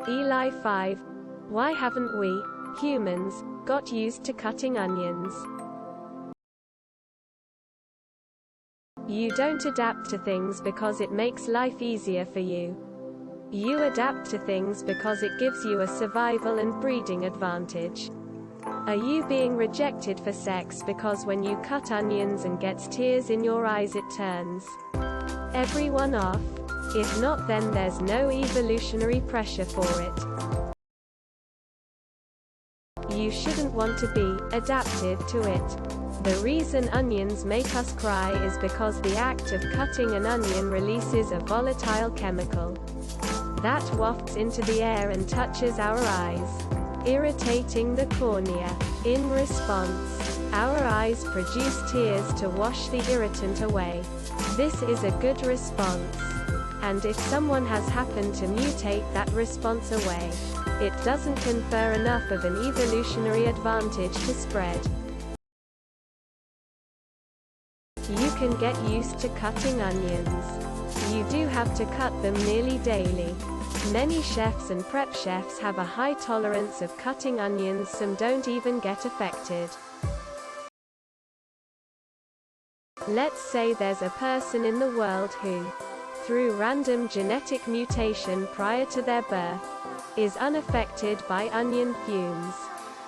ELI5. Why haven't we, humans, got used to cutting onions? You don't adapt to things because it makes life easier for you. You adapt to things because it gives you a survival and breeding advantage. Are you being rejected for sex because when you cut onions and gets tears in your eyes it turns everyone off? If not, then there's no evolutionary pressure for it. You shouldn't want to be adapted to it. The reason onions make us cry is because the act of cutting an onion releases a volatile chemical that wafts into the air and touches our eyes, irritating the cornea. In response, our eyes produce tears to wash the irritant away. This is a good response. And if someone has happened to mutate that response away, it doesn't confer enough of an evolutionary advantage to spread. You can get used to cutting onions. You do have to cut them nearly daily. Many chefs and prep chefs have a high tolerance of cutting onions, some don't even get affected. Let's say there's a person in the world who, through random genetic mutation prior to their birth, is unaffected by onion fumes.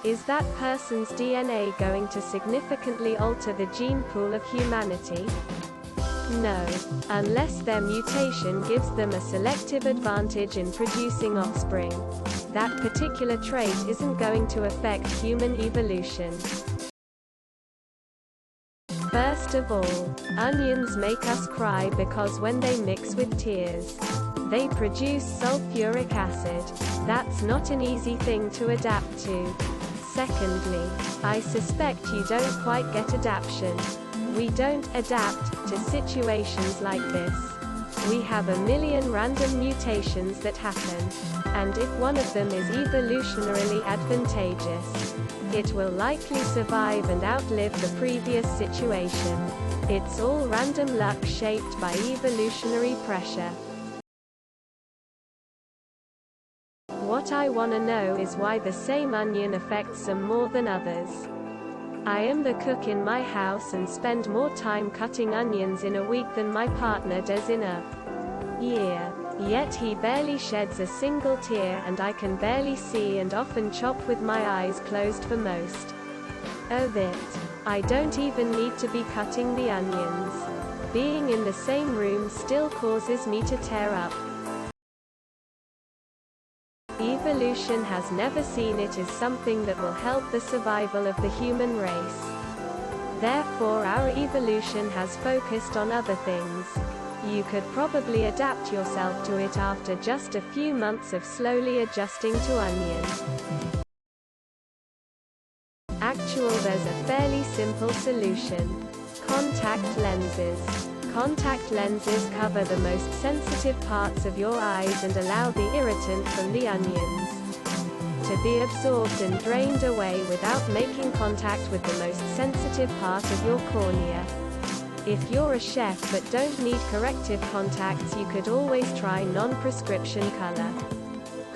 Is that person's DNA going to significantly alter the gene pool of humanity? No. Unless their mutation gives them a selective advantage in producing offspring. That particular trait isn't going to affect human evolution. First of all, onions make us cry because when they mix with tears, they produce sulfuric acid. That's not an easy thing to adapt to. Secondly, I suspect you don't quite get adaptation. We don't adapt to situations like this. We have a million random mutations that happen, and if one of them is evolutionarily advantageous, it will likely survive and outlive the previous situation. It's all random luck shaped by evolutionary pressure. What I want to know is why the same onion affects some more than others. I am the cook in my house and spend more time cutting onions in a week than my partner does in a year. Yet he barely sheds a single tear and I can barely see and often chop with my eyes closed for most of it. I don't even need to be cutting the onions. Being in the same room still causes me to tear up. Evolution has never seen it as something that will help the survival of the human race. Therefore our evolution has focused on other things. You could probably adapt yourself to it after just a few months of slowly adjusting to onion. There's a fairly simple solution. Contact lenses. Contact lenses cover the most sensitive parts of your eyes and allow the irritant from the onions to be absorbed and drained away without making contact with the most sensitive part of your cornea. If you're a chef but don't need corrective contacts, you could always try non-prescription color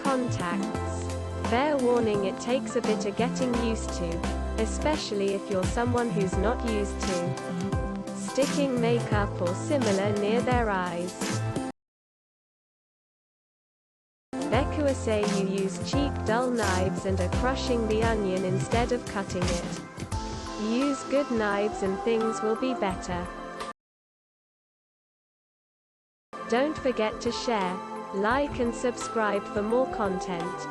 contacts. Fair warning, it takes a bit of getting used to, especially if you're someone who's not used to sticking makeup or similar near their eyes. Say you use cheap dull knives and are crushing the onion instead of cutting it. Use good knives and things will be better. Don't forget to share, like and subscribe for more content.